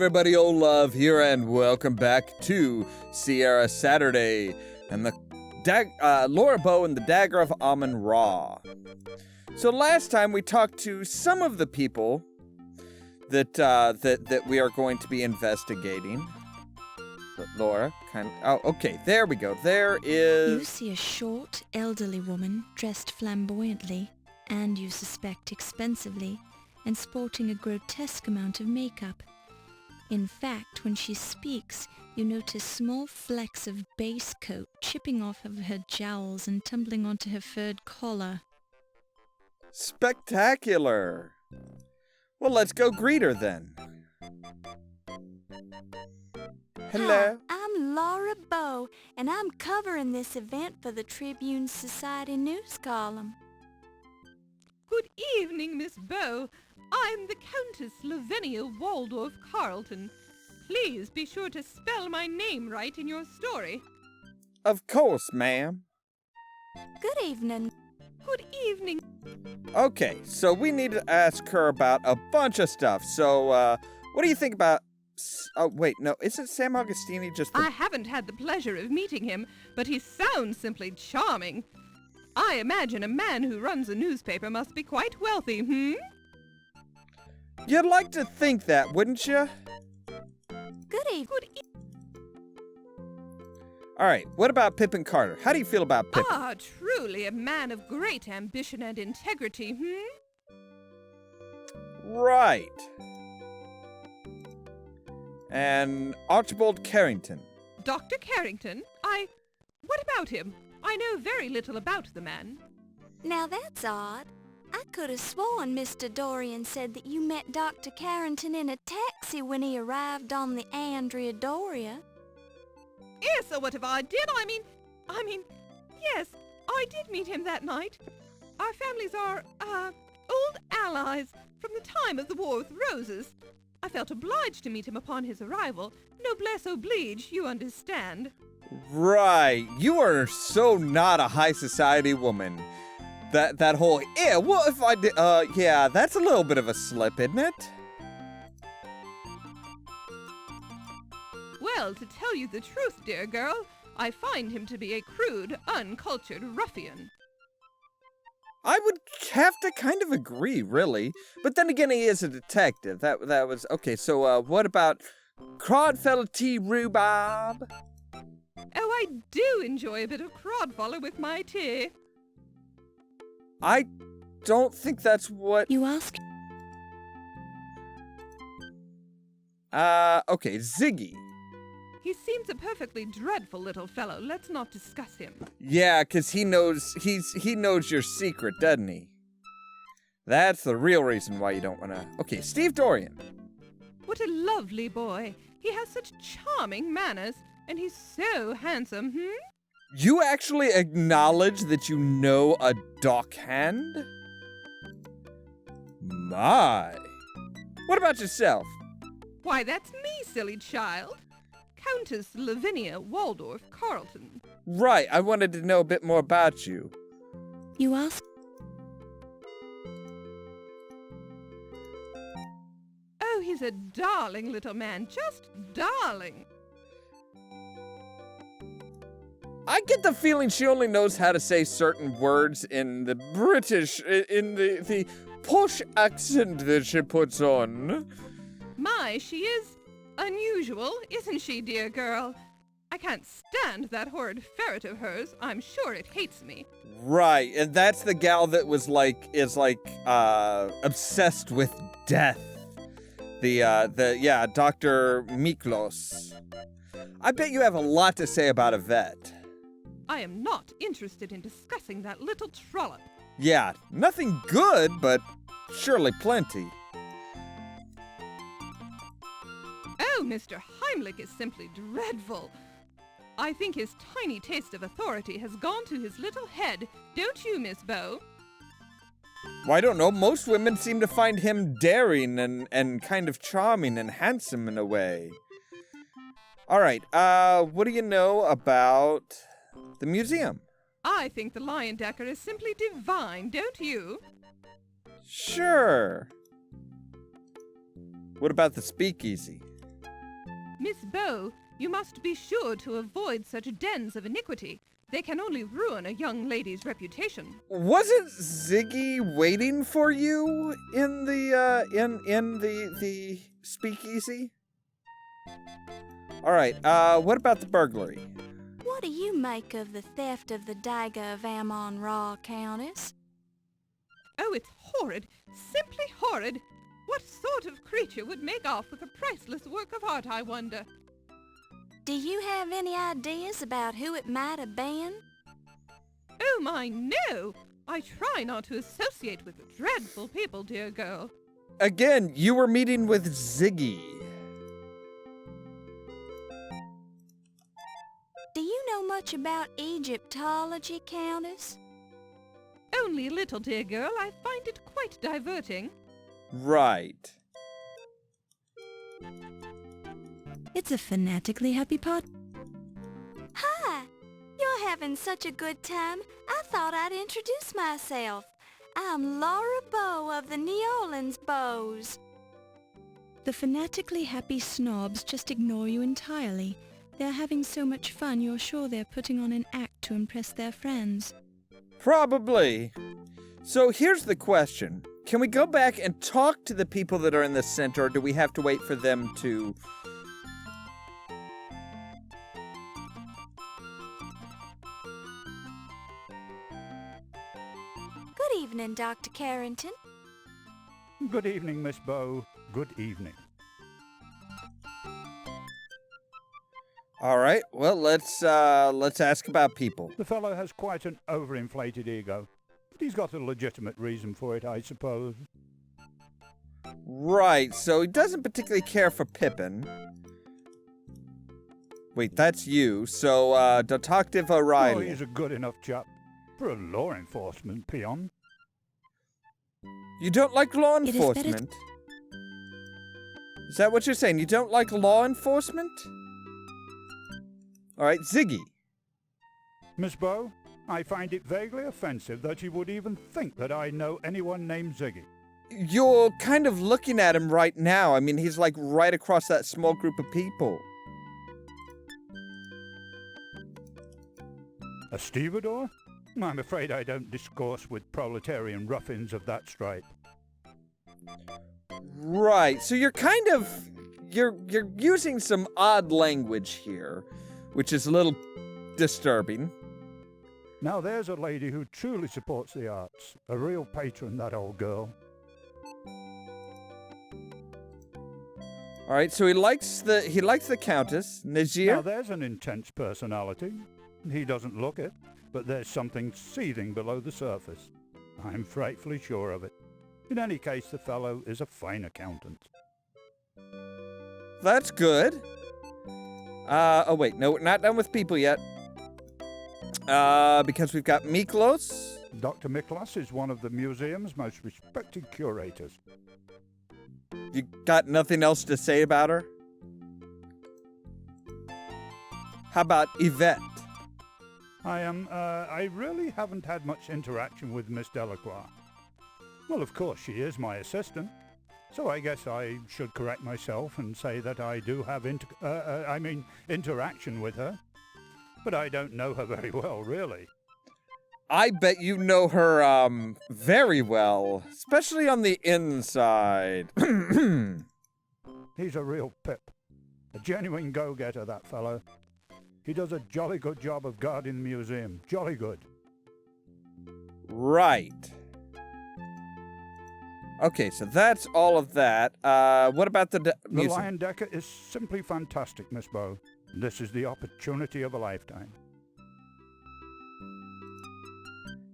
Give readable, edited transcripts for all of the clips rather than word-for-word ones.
everybody, Ollamh here, and welcome back to Sierra Saturday and the Laura Bow and the Dagger of Amon Raw. So last time we talked to some of the people that we are going to be investigating. But Laura, okay, there we go. There is... You see a short, elderly woman dressed flamboyantly, and you suspect expensively, and sporting a grotesque amount of makeup. In fact, when she speaks, you notice small flecks of base coat chipping off of her jowls and tumbling onto her furred collar. Spectacular! Well, let's go greet her then. Hello. Hi, I'm Laura Bow, and I'm covering this event for the Tribune Society news column. Good evening, Miss Bow. I'm the Countess Lavinia Waldorf Carleton. Please be sure to spell my name right in your story. Of course, ma'am. Good evening. Good evening. Okay, so we need to ask her about a bunch of stuff. So, what do you think about... Oh, wait, no, isn't Sam Augustini just the... I haven't had the pleasure of meeting him, but he sounds simply charming. I imagine a man who runs a newspaper must be quite wealthy, You'd like to think that, wouldn't you? Good evening. All right, what about Pippin Carter? How do you feel about Pippin? Ah, truly a man of great ambition and integrity, Right. And Archibald Carrington. Dr. Carrington? What about him? I know very little about the man. Now that's odd. I could have sworn Mr. Dorian said that you met Dr. Carrington in a taxi when he arrived on the Andrea Doria. Yes, or what if I did? I mean, yes, I did meet him that night. Our families are, old allies from the time of the War with Roses. I felt obliged to meet him upon his arrival. Noblesse oblige, you understand. Right. You are so not a high society woman. That whole, what if I did, yeah, that's a little bit of a slip, isn't it? Well, to tell you the truth, dear girl, I find him to be a crude, uncultured ruffian. I would have to kind of agree, really. But then again, he is a detective. That was, okay, so, what about Crodfellow Tea Rhubarb? Oh, I do enjoy a bit of crodfellow with my tea. I don't think that's what... You ask? Okay, Ziggy. He seems a perfectly dreadful little fellow. Let's not discuss him. Yeah, 'cause he knows your secret, doesn't he? That's the real reason why you don't want to... Okay, Steve Dorian. What a lovely boy. He has such charming manners, and he's so handsome, You actually acknowledge that you know a dockhand? My. What about yourself? Why, that's me, silly child. Countess Lavinia Waldorf Carleton. Right, I wanted to know a bit more about you. You ask? Oh, he's a darling little man, just darling. I get the feeling she only knows how to say certain words in the British, in the posh accent that she puts on. My, she is unusual, isn't she, dear girl? I can't stand that horrid ferret of hers. I'm sure it hates me. Right, and that's the gal that is obsessed with death. Dr. Miklos. I bet you have a lot to say about Yvette. I am not interested in discussing that little trollop. Yeah, nothing good, but surely plenty. Oh, Mr. Heimlich is simply dreadful. I think his tiny taste of authority has gone to his little head, don't you, Miss Bow? Well, I don't know. Most women seem to find him daring and kind of charming and handsome in a way. All right, what do you know about the museum? I think the Lion Decker is simply divine, don't you? Sure. What about the speakeasy? Miss Bow, you must be sure to avoid such dens of iniquity. They can only ruin a young lady's reputation. Wasn't Ziggy waiting for you in the speakeasy? All right. What about the burglary? What do you make of the theft of the Dagger of Amon, Countess? Oh, it's horrid. Simply horrid. What sort of creature would make off with a priceless work of art, I wonder? Do you have any ideas about who it might have been? Oh, my, no! I try not to associate with dreadful people, dear girl. Again, you were meeting with Ziggy. Do you know much about Egyptology, Countess? Only a little, dear girl. I find it quite diverting. Right. It's a fanatically happy pot. Hi! You're having such a good time, I thought I'd introduce myself. I'm Laura Bow of the New Orleans Bows. The fanatically happy snobs just ignore you entirely. They're having so much fun, you're sure they're putting on an act to impress their friends. Probably. So here's the question. Can we go back and talk to the people that are in the center, or do we have to wait for them to... Good evening, Dr. Carrington. Good evening, Miss Bow. Good evening. All right, well, let's ask about people. The fellow has quite an overinflated ego, but he's got a legitimate reason for it, I suppose. Right, so he doesn't particularly care for Pippin. Wait, that's you. So, Detective O'Reilly. Oh, he's a good enough chap for a law enforcement peon. You don't like law It is enforcement? Is that what you're saying? You don't like law enforcement? All right, Ziggy. Miss Bow, I find it vaguely offensive that you would even think that I know anyone named Ziggy. You're kind of looking at him right now. I mean, he's like right across that small group of people. A stevedore? I'm afraid I don't discourse with proletarian ruffians of that stripe. Right, so you're kind of... You're using some odd language here, which is a little disturbing. Now there's a lady who truly supports the arts. A real patron, that old girl. All right, so he likes the Countess, Najir. Now there's an intense personality. He doesn't look it, but there's something seething below the surface. I'm frightfully sure of it. In any case, the fellow is a fine accountant. That's good. Oh wait, no, we're not done with people yet. Because we've got Miklos. Dr. Miklas is one of the museum's most respected curators. You got nothing else to say about her? How about Yvette? I really haven't had much interaction with Miss Delacroix. Well, of course, she is my assistant. So I guess I should correct myself and say that I do have interaction with her. But I don't know her very well, really. I bet you know her, very well. Especially on the inside. He's a real pip. A genuine go-getter, that fellow. He does a jolly good job of guarding the museum. Jolly good. Right. Okay, so that's all of that. What about the The museum? Lion Decker is simply fantastic, Miss Bow. This is the opportunity of a lifetime.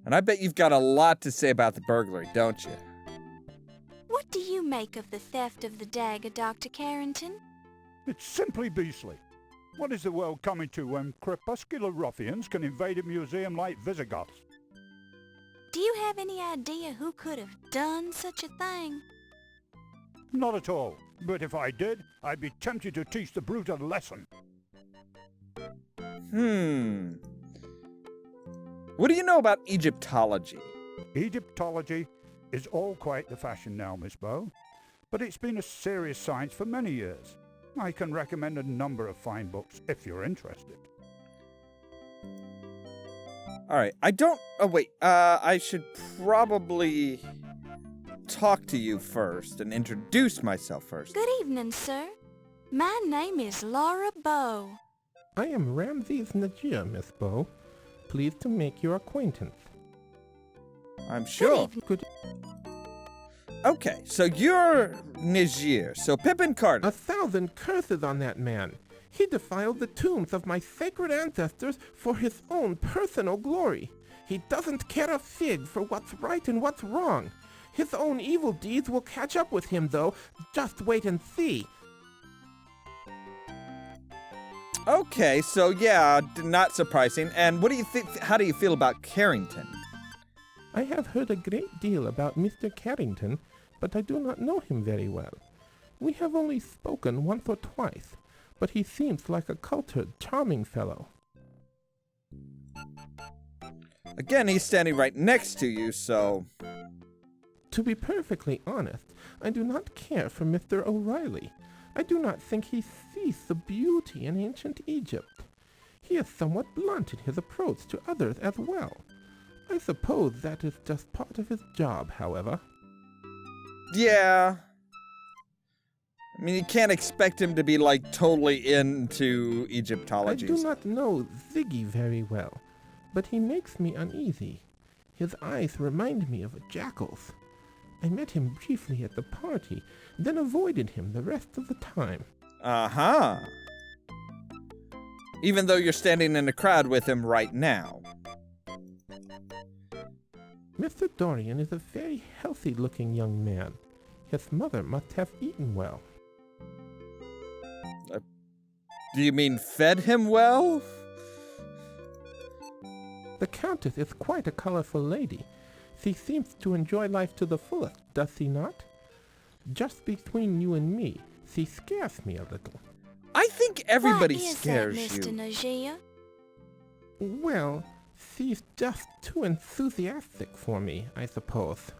And I bet you've got a lot to say about the burglary, don't you? What do you make of the theft of the dagger, Dr. Carrington? It's simply beastly. What is the world coming to when crepuscular ruffians can invade a museum like Visigoths? Do you have any idea who could have done such a thing? Not at all. But if I did, I'd be tempted to teach the brute a lesson. What do you know about Egyptology? Egyptology is all quite the fashion now, Miss Bow. But it's been a serious science for many years. I can recommend a number of fine books if you're interested. All right. I should probably talk to you first and introduce myself first. Good evening, sir. My name is Laura Bow. I am Ramses Najir, Miss Bow. Pleased to make your acquaintance. I'm sure. Good. Okay, so you're Najir. So Pippin Carter. 1,000 curses on that man. He defiled the tombs of my sacred ancestors for his own personal glory. He doesn't care a fig for what's right and what's wrong. His own evil deeds will catch up with him, though. Just wait and see. Okay, so yeah, not surprising. And what do you think? How do you feel about Carrington? I have heard a great deal about Mr. Carrington, but I do not know him very well. We have only spoken once or twice, but he seems like a cultured, charming fellow. Again, he's standing right next to you, so... To be perfectly honest, I do not care for Mr. O'Reilly. I do not think he sees the beauty in ancient Egypt. He is somewhat blunt in his approach to others as well. I suppose that is just part of his job, however. Yeah. I mean, you can't expect him to be, like, totally into Egyptology. I do not know Ziggy very well, but he makes me uneasy. His eyes remind me of a jackal's. I met him briefly at the party, then avoided him the rest of the time. Uh-huh. Even though you're standing in a crowd with him right now. Mr. Dorian is a very healthy-looking young man. His mother must have eaten well. Do you mean fed him well? The Countess is quite a colorful lady. She seems to enjoy life to the fullest, does she not? Just between you and me, she scares me a little. I think everybody Why is scares that, Mr. you. Najir? Well, she's just too enthusiastic for me, I suppose.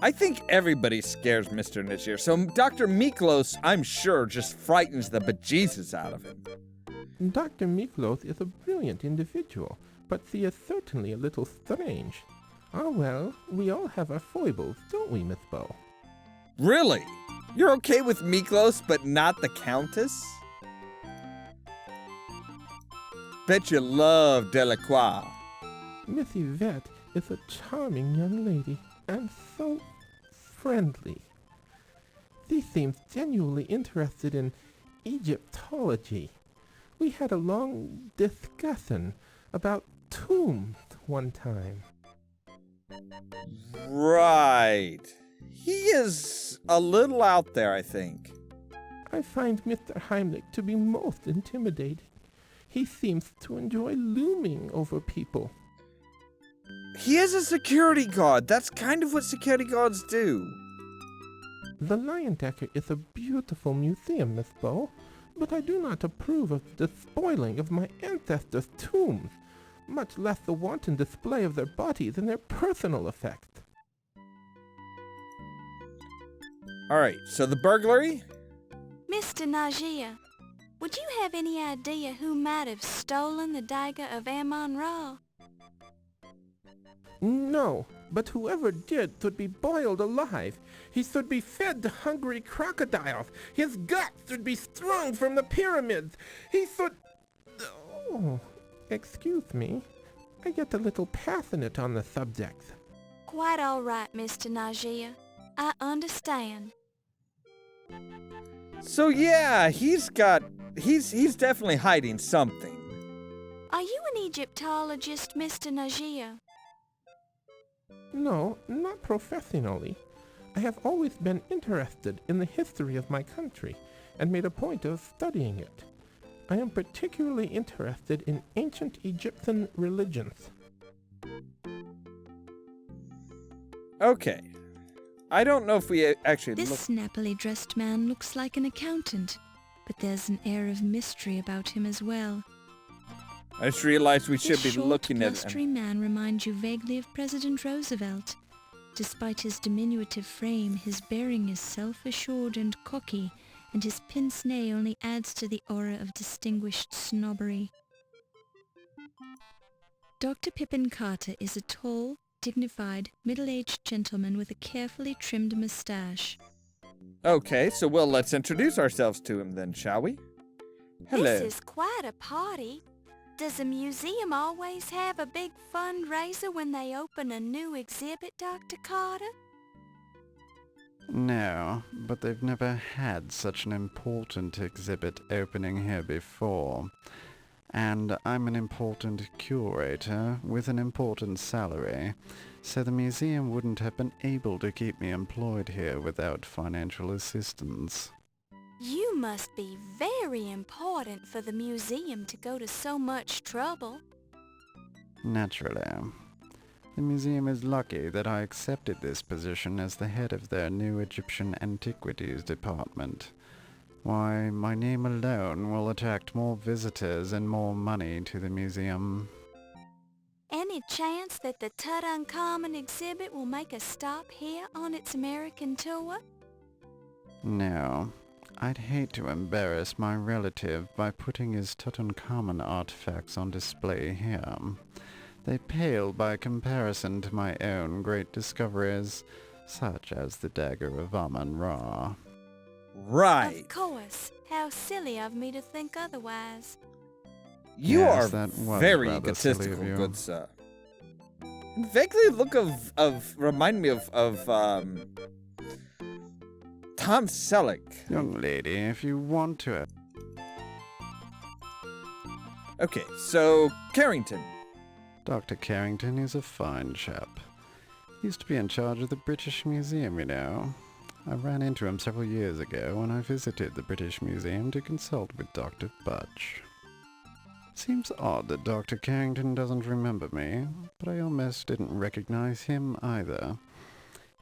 I think everybody scares Mr. Najir, so Dr. Miklos, I'm sure, just frightens the bejesus out of him. Dr. Miklos is a brilliant individual, but she is certainly a little strange. Ah well, we all have our foibles, don't we, Miss Bow? Really? You're okay with Miklos, but not the Countess? Bet you love Delacroix. Miss Yvette is a charming young lady, and so friendly. She seems genuinely interested in Egyptology. We had a long discussion about tombs one time. Right. He is a little out there, I think. I find Mr. Heimlich to be most intimidating. He seems to enjoy looming over people. He is a security guard. That's kind of what security guards do. The Leyendecker is a beautiful museum, Miss Bow, but I do not approve of the spoiling of my ancestors' tombs, much less the wanton display of their bodies and their personal effects. All right, so the burglary? Mr. Najir, would you have any idea who might have stolen the Dagger of Amon Ra? No, but whoever did should be boiled alive. He should be fed to hungry crocodiles. His guts should be strung from the pyramids. He should... Oh, excuse me. I get a little passionate on the subject. Quite all right, Mr. Najir. I understand. So yeah, he's definitely hiding something. Are you an Egyptologist, Mr. Najir? No, not professionally. I have always been interested in the history of my country and made a point of studying it. I am particularly interested in ancient Egyptian religions. Okay. I don't know if we actually This look... snappily dressed man looks like an accountant, but there's an air of mystery about him as well. I just realized we should This be short, looking at blustery him. man reminds you vaguely of President Roosevelt. Despite his diminutive frame, his bearing is self-assured and cocky, and his pince-nez only adds to the aura of distinguished snobbery. Dr. Pippin Carter is a tall, dignified, middle-aged gentleman with a carefully trimmed mustache. Okay, so let's introduce ourselves to him then, shall we? Hello. This is quite a party. Does the museum always have a big fundraiser when they open a new exhibit, Dr. Carter? No, but they've never had such an important exhibit opening here before. And I'm an important curator with an important salary, so the museum wouldn't have been able to keep me employed here without financial assistance. You must be very important for the museum to go to so much trouble. Naturally. The museum is lucky that I accepted this position as the head of their new Egyptian Antiquities department. Why, my name alone will attract more visitors and more money to the museum. Any chance that the Tutankhamun exhibit will make a stop here on its American tour? No. I'd hate to embarrass my relative by putting his Tutankhamun artifacts on display here. They pale by comparison to my own great discoveries, such as the Dagger of Amon. Right. Of course. How silly of me to think otherwise. You Yes, are that was very rather silly egotistical, of you. good sir. Vaguely look remind me of Tom Selleck. Young lady, if you want to... Okay, so Carrington. Dr. Carrington is a fine chap. He used to be in charge of the British Museum, you know. I ran into him several years ago when I visited the British Museum to consult with Dr. Butch. Seems odd that Dr. Carrington doesn't remember me, but I almost didn't recognize him either.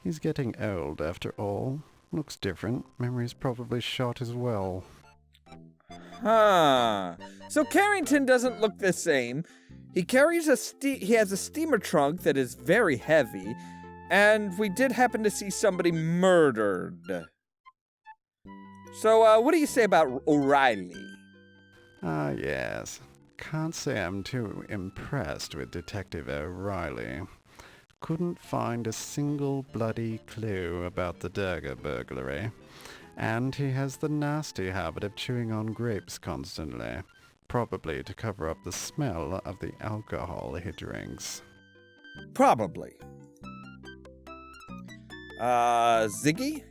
He's getting old after all. Looks different. Memory's probably shot as well. Huh. So Carrington doesn't look the same. He carries he has a steamer trunk that is very heavy, and we did happen to see somebody murdered. So, what do you say about O'Reilly? Ah, yes. Can't say I'm too impressed with Detective O'Reilly. Couldn't find a single bloody clue about the Dagger burglary. And he has the nasty habit of chewing on grapes constantly, probably to cover up the smell of the alcohol he drinks. Probably. Ziggy?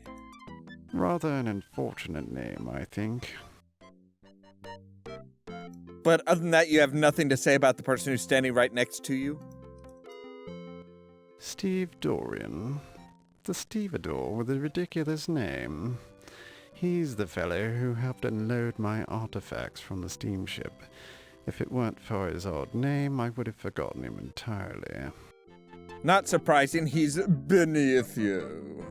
Rather an unfortunate name, I think. But other than that, you have nothing to say about the person who's standing right next to you? Steve Dorian. The stevedore with the ridiculous name. He's the fellow who helped unload my artifacts from the steamship. If it weren't for his odd name, I would have forgotten him entirely. Not surprising, he's beneath you.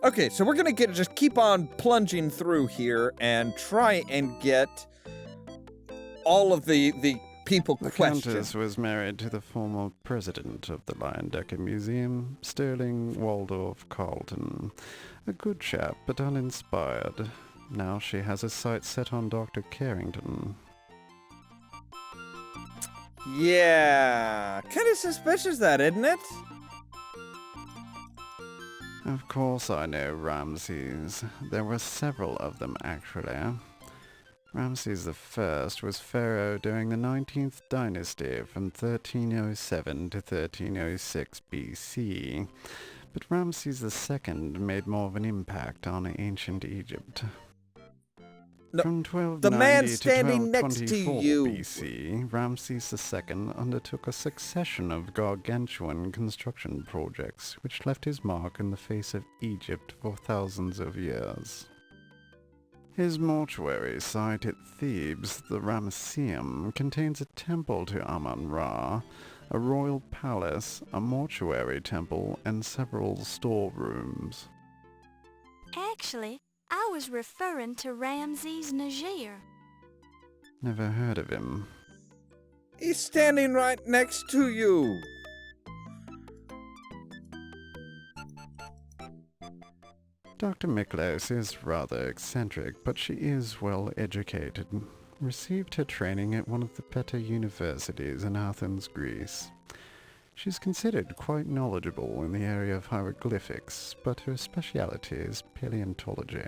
Okay, so we're gonna just keep on plunging through here and try and get all of the people The questioned. Countess was married to the former president of the Leyendecker Museum, Sterling Waldorf Carlton. A good chap, but uninspired. Now she has her sights set on Dr. Carrington. Yeah, kind of suspicious that, isn't it? Of course I know Ramses. There were several of them, actually. Ramses I was pharaoh during the 19th dynasty from 1307 to 1306 BC, but Ramses II made more of an impact on ancient Egypt. No, From the man 1290 to standing next to 1224 you. BC, Ramses II undertook a succession of gargantuan construction projects which left his mark in the face of Egypt for thousands of years. His mortuary site at Thebes, the Ramesseum, contains a temple to Amon-Ra, a royal palace, a mortuary temple, and several storerooms. Actually, I was referring to Ramses Najir. Never heard of him. He's standing right next to you. Dr. Miklos is rather eccentric, but she is well educated. Received her training at one of the better universities in Athens, Greece. She's considered quite knowledgeable in the area of hieroglyphics, but her speciality is paleontology.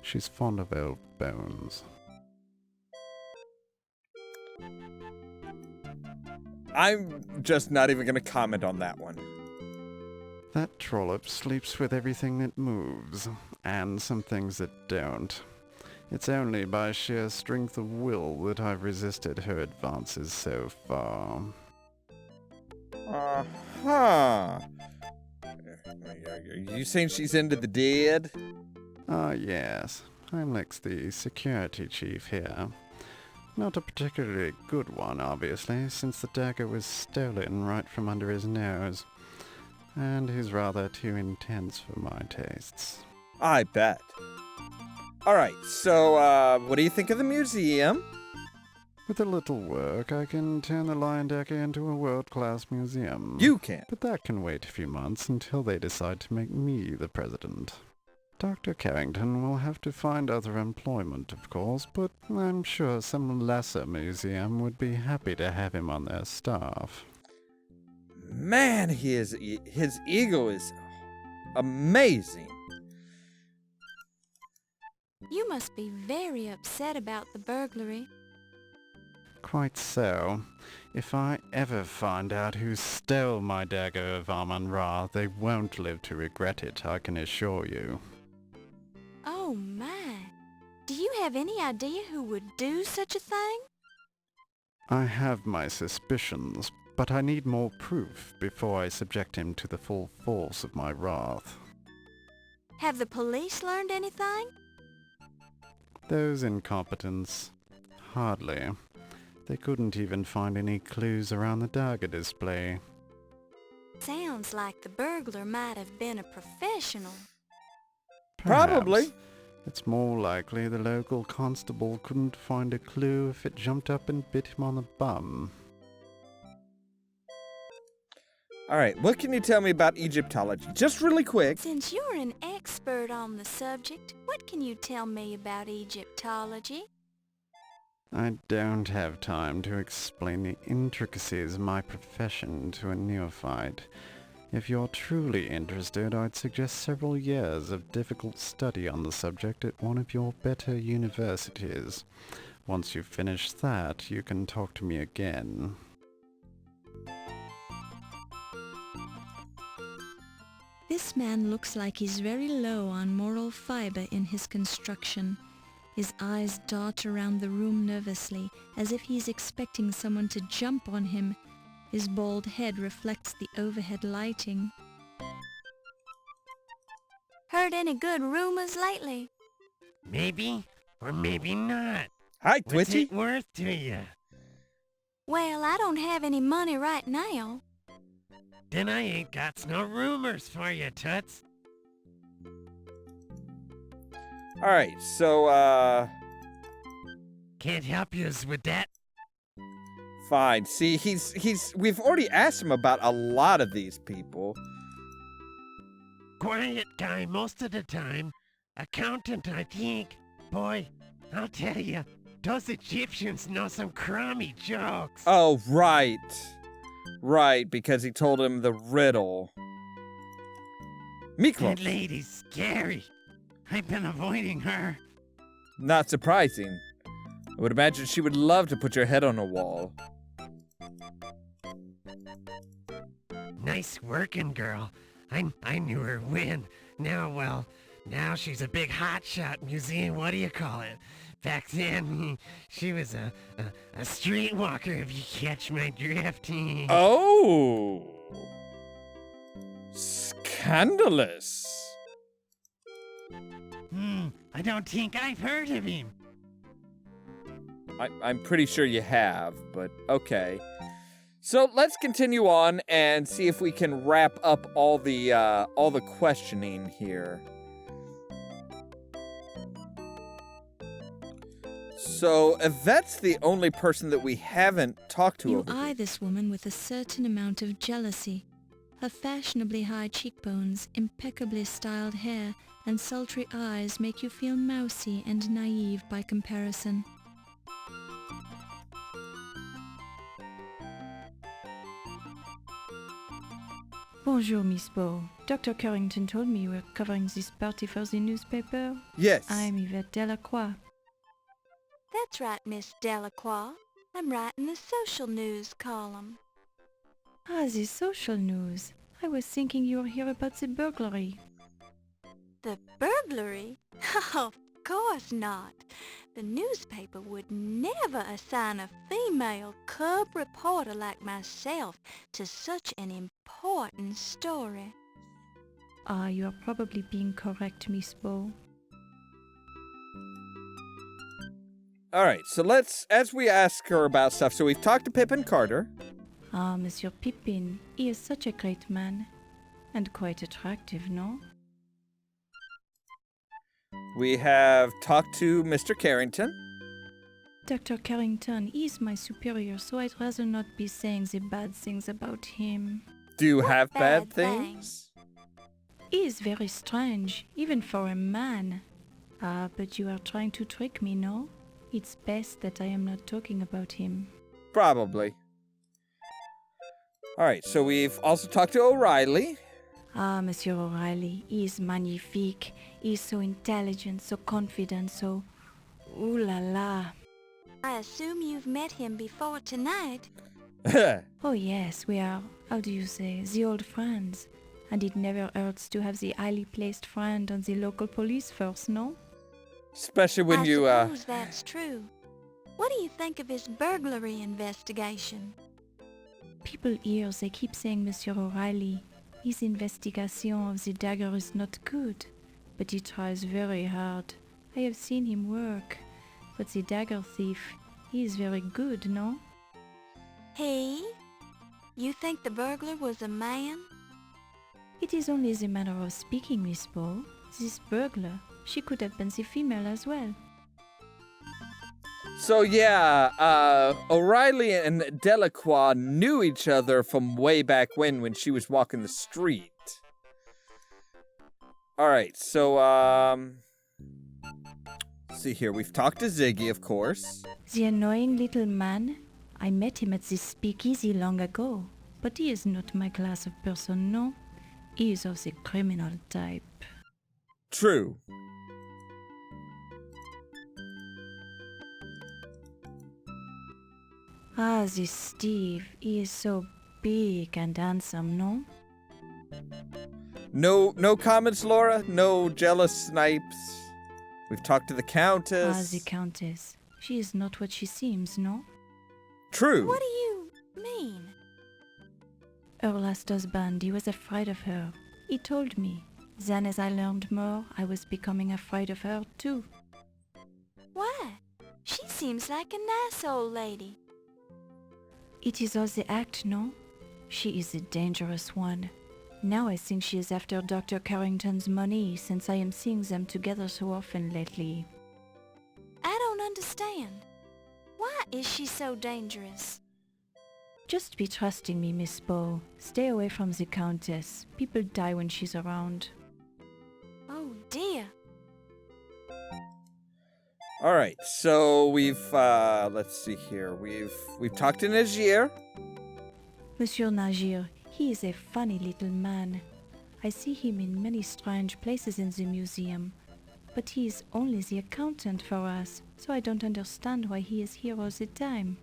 She's fond of old bones. I'm just not even going to comment on that one. That trollop sleeps with everything that moves, and some things that don't. It's only by sheer strength of will that I've resisted her advances so far. Uh-huh. Are you saying she's into the dead? Ah, yes. Heimlich's the security chief here. Not a particularly good one, obviously, since the dagger was stolen right from under his nose. And he's rather too intense for my tastes. I bet. Alright, so, what do you think of the museum? With a little work, I can turn the Lion Dagger into a world-class museum. You can. But that can wait a few months until they decide to make me the president. Dr. Carrington will have to find other employment, of course, but I'm sure some lesser museum would be happy to have him on their staff. Man, his ego is amazing. You must be very upset about the burglary. Quite so. If I ever find out who stole my Dagger of Amon, they won't live to regret it, I can assure you. Oh my. Do you have any idea who would do such a thing? I have my suspicions, but I need more proof before I subject him to the full force of my wrath. Have the police learned anything? Those incompetents? Hardly. They couldn't even find any clues around the dagger display. Sounds like the burglar might have been a professional. Probably. Perhaps. It's more likely the local constable couldn't find a clue if it jumped up and bit him on the bum. Alright, what can you tell me about Egyptology? Just really quick. Since you're an expert on the subject, what can you tell me about Egyptology? I don't have time to explain the intricacies of my profession to a neophyte. If you're truly interested, I'd suggest several years of difficult study on the subject at one of your better universities. Once you've finished that, you can talk to me again. This man looks like he's very low on moral fiber in his construction. His eyes dart around the room nervously, as if he's expecting someone to jump on him. His bald head reflects the overhead lighting. Heard any good rumors lately? Maybe, or maybe not. Hi, What's Twitchy. it worth to you? Well, I don't have any money right now. Then I ain't got no rumors for you, Toots. Alright, so, Can't help yous with that. fine. See, we've already asked him about a lot of these people. Quiet guy most of the time. Accountant, I think. Boy, I'll tell you, those Egyptians know some crummy jokes. Oh, right. Right, because he told him the riddle. That Miklos. lady's scary. I've been avoiding her. Not surprising. I would imagine she would love to put your head on a wall. Nice working girl. I knew her when. Now she's a big hotshot museum, what do you call it? Back then, she was a streetwalker, if you catch my drift. Oh! Scandalous. I don't think I've heard of him. I'm pretty sure you have, but okay. So let's continue on and see if we can wrap up all the questioning here. So Yvette's the only person that we haven't talked to You over eye here. this woman with a certain amount of jealousy. Her fashionably high cheekbones, impeccably styled hair, and sultry eyes make you feel mousy and naive by comparison. Bonjour, Miss Bow. Dr. Carrington told me you were covering this party for the newspaper. Yes. I'm Yvette Delacroix. That's right, Miss Delacroix. I'm writing the social news column. Ah, the social news. I was thinking you were here about the burglary. The burglary? Of course not. The newspaper would never assign a female cub reporter like myself to such an important story. Ah, you are probably being correct, Miss Bow. All right, so as we ask her about stuff, so we've talked to Pippin Carter. Ah, Monsieur Pippin, he is such a great man. And quite attractive, no? We have talked to Mr. Carrington. Dr. Carrington, he is my superior, so I'd rather not be saying the bad things about him. Do you What have bad bad things? He is very strange, even for a man. Ah, but you are trying to trick me, no? It's best that I am not talking about him. Probably. All right, so we've also talked to O'Reilly. Ah, Monsieur O'Reilly, he is magnifique. He is so intelligent, so confident, so... Ooh la la. I assume you've met him before tonight. Oh yes, we are, how do you say, the old friends. And it never hurts to have the highly placed friend on the local police force, no? Especially when I you, suppose that's true. What do you think of his burglary investigation? People here, they keep saying Monsieur O'Reilly, his investigation of the dagger is not good, but he tries very hard. I have seen him work. But the dagger thief, he is very good, no? He? You think the burglar was a man? It is only the manner of speaking, Miss Bow. This burglar, she could have been the female as well. So yeah, O'Reilly and Delacroix knew each other from way back when she was walking the street. All right, so let's see here. We've talked to Ziggy, of course. The annoying little man, I met him at this speakeasy long ago, but he is not my class of person, no. He is of the criminal type. True. Ah, this Steve, he is so big and handsome, no? No comments, Laura? No jealous snipes? We've talked to the Countess. Ah, the Countess. She is not what she seems, no? True. What do you mean? Her last husband, he was afraid of her. He told me. Then as I learned more, I was becoming afraid of her too. Why? She seems like a nice old lady. It is all the act, no? She is a dangerous one. Now I think she is after Dr. Carrington's money, since I am seeing them together so often lately. I don't understand. Why is she so dangerous? Just be trusting me, Miss Bow. Stay away from the Countess. People die when she's around. Oh dear. All right, so we've let's see here. We've talked to Najir. Monsieur Najir, he is a funny little man. I see him in many strange places in the museum, but he is only the accountant for us, so I don't understand why he is here all the time.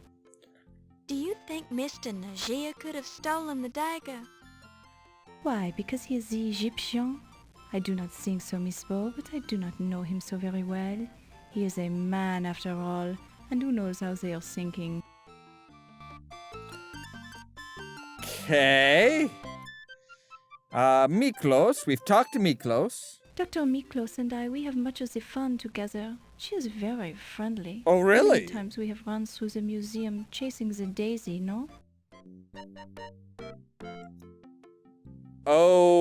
Do you think Mr. Najir could have stolen the dagger? Why, because he is the Egyptian? I do not think so, Miss Bow, but I do not know him so very well. He is a man after all, and who knows how they are thinking. Okay. Miklos. We've talked to Miklos. Dr. Miklos and I, we have much of the fun together. She is very friendly. Oh, really? Many times we have run through the museum chasing the daisy, no? Okay.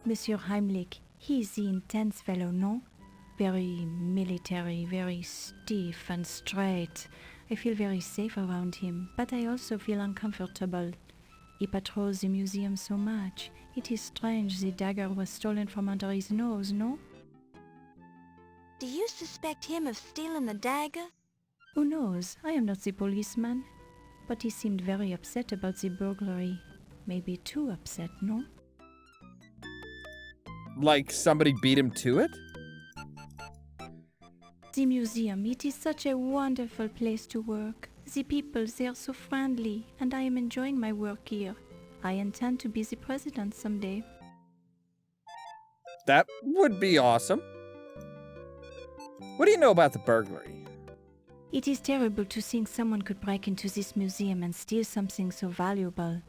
Monsieur Heimlich, he is the intense fellow, no? Very military, very stiff and straight. I feel very safe around him, but I also feel uncomfortable. He patrols the museum so much. It is strange the dagger was stolen from under his nose, no? Do you suspect him of stealing the dagger? Who knows? I am not the policeman. But he seemed very upset about the burglary. Maybe too upset, no? Like somebody beat him to it? The museum, it is such a wonderful place to work. The people, they are so friendly, and I am enjoying my work here. I intend to be the president someday. That would be awesome. What do you know about the burglary? It is terrible to think someone could break into this museum and steal something so valuable.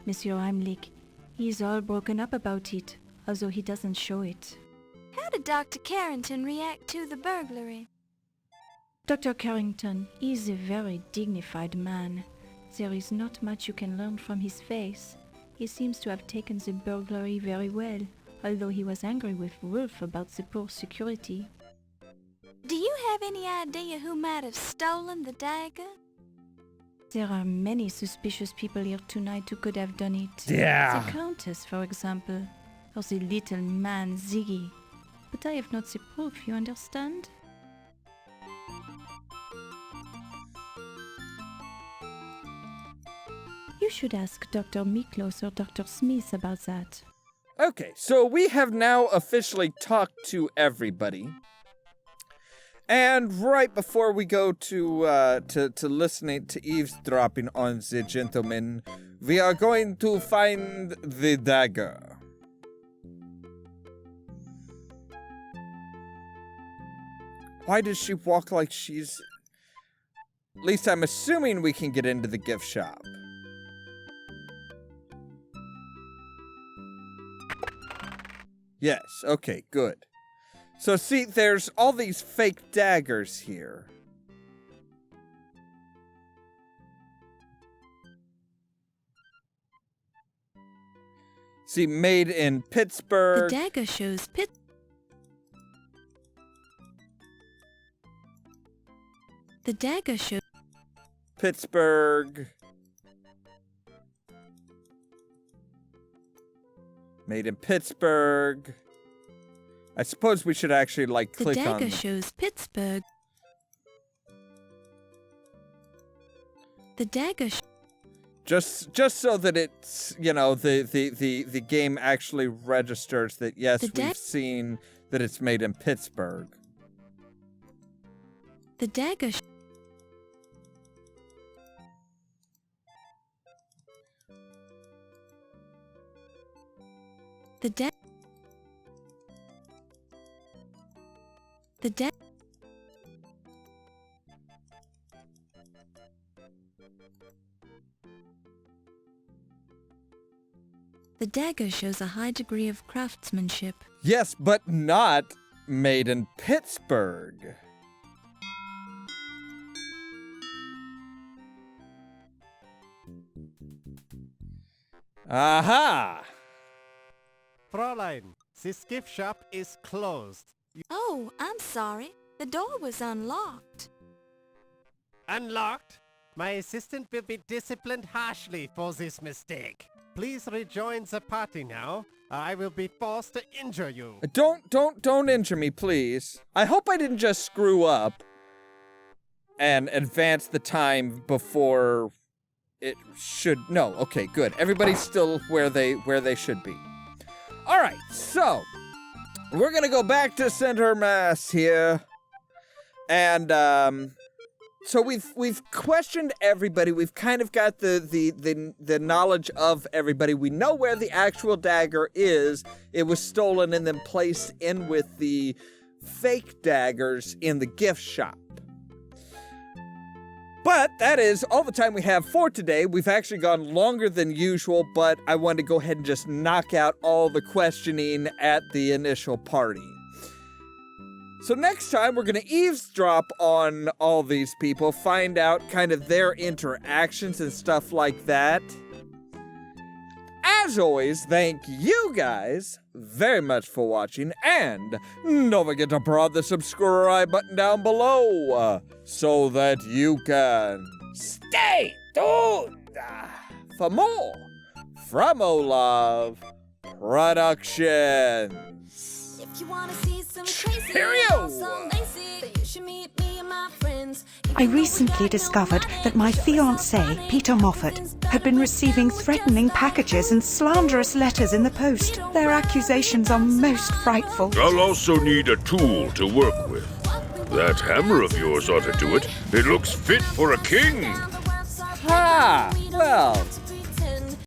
Monsieur Heimlich, he is all broken up about it, although he doesn't show it. How did Dr. Carrington react to the burglary? Dr. Carrington is a very dignified man. There is not much you can learn from his face. He seems to have taken the burglary very well, although he was angry with Wolf about the poor security. Do you have any idea who might have stolen the dagger? There are many suspicious people here tonight who could have done it. Yeah. The Countess, for example, or the little man Ziggy. But I have not the proof, you understand? You should ask Dr. Miklos or Dr. Smith about that. Okay, so we have now officially talked to everybody. And right before we go to listening to eavesdropping on the gentleman, we are going to find the dagger. Why does she walk like she's... At least I'm assuming we can get into the gift shop. Yes, okay, good. So see, there's all these fake daggers here. See, made in Pittsburgh. The dagger shows The dagger shows Pittsburgh. Made in Pittsburgh. I suppose we should actually, like, The click on... dagger shows Pittsburgh. The dagger Just so that it's, you know, the game actually registers that, yes, we've seen that it's made in Pittsburgh. The dagger The dagger The dagger shows a high degree of craftsmanship. Yes, but not made in Pittsburgh. Aha! Fräulein, this gift shop is closed. Oh, I'm sorry. The door was unlocked. Unlocked? My assistant will be disciplined harshly for this mistake. Please rejoin the party now. I will be forced to injure you. Don't injure me, please. I hope I didn't just screw up and advance the time before it should. No, okay, good. Everybody's still where they should be. All right, so we're gonna go back to center mass here, and so we've questioned everybody. We've kind of got the knowledge of everybody. We know where the actual dagger is. It was stolen and then placed in with the fake daggers in the gift shop. But that is all the time we have for today. We've actually gone longer than usual, but I wanted to go ahead and just knock out all the questioning at the initial party. So next time, we're going to eavesdrop on all these people, find out kind of their interactions and stuff like that. as always, thank you guys very much for watching, and don't forget to prod the subscribe button down below so that you can stay tuned for more from Ollamh Productions. If you wanna see some crazy, Cheerio! some lazy, then you should meet me and my friends. I recently discovered that my fiancé, Peter Moffat, had been receiving threatening packages and slanderous letters in the post. Their accusations are most frightful. I'll also need a tool to work with. That hammer of yours ought to do it. It looks fit for a king. Ha! Well,